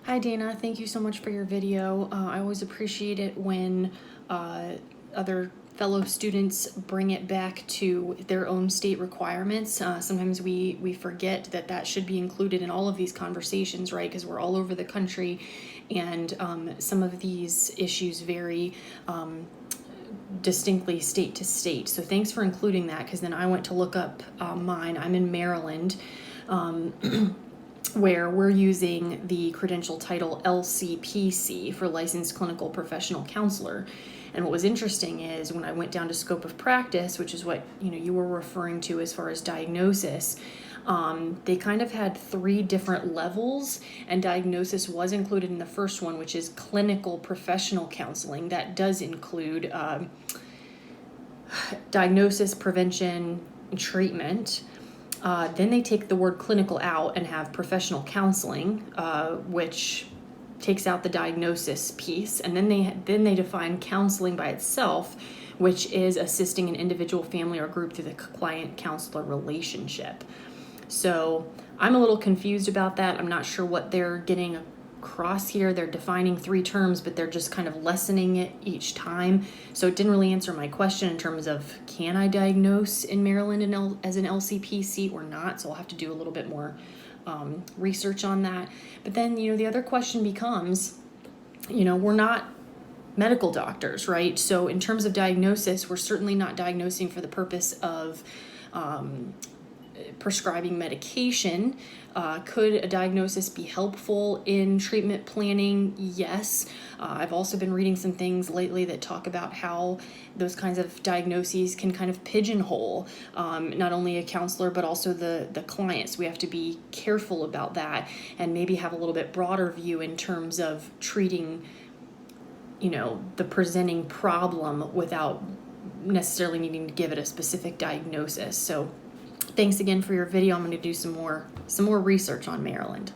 Hi Dana, thank you so much for your video. I always appreciate it when other fellow students bring it back to their own state requirements. Sometimes we forget that that should be included in all of these conversations, right? Because we're all over the country, and some of these issues vary distinctly state to state. So thanks for including that, because then I went to look up mine. I'm in Maryland. Where we're using the credential title LCPC for Licensed Clinical Professional Counselor. And what was interesting is when I went down to scope of practice, which is what you were referring to as far as diagnosis, they kind of had 3 different levels, and diagnosis was included in the first one, which is clinical professional counseling. That does include diagnosis, prevention, and treatment. Then they take the word clinical out and have professional counseling, which takes out the diagnosis piece. And then they define counseling by itself, which is assisting an individual, family, or group through the client-counselor relationship. So I'm a little confused about that. I'm not sure what they're getting across here. They're defining 3 terms, but they're just kind of lessening it each time. So it didn't really answer my question in terms of, can I diagnose in Maryland as an LCPC or not? So I'll have to do a little bit more research on that. But then, the other question becomes, we're not medical doctors, right? So in terms of diagnosis, we're certainly not diagnosing for the purpose of prescribing medication. Could a diagnosis be helpful in treatment planning? Yes. I've also been reading some things lately that talk about how those kinds of diagnoses can kind of pigeonhole not only a counselor but also the clients. We have to be careful about that and maybe have a little bit broader view in terms of treating the presenting problem without necessarily needing to give it a specific diagnosis. So thanks again for your video. I'm going to do some more research on Maryland.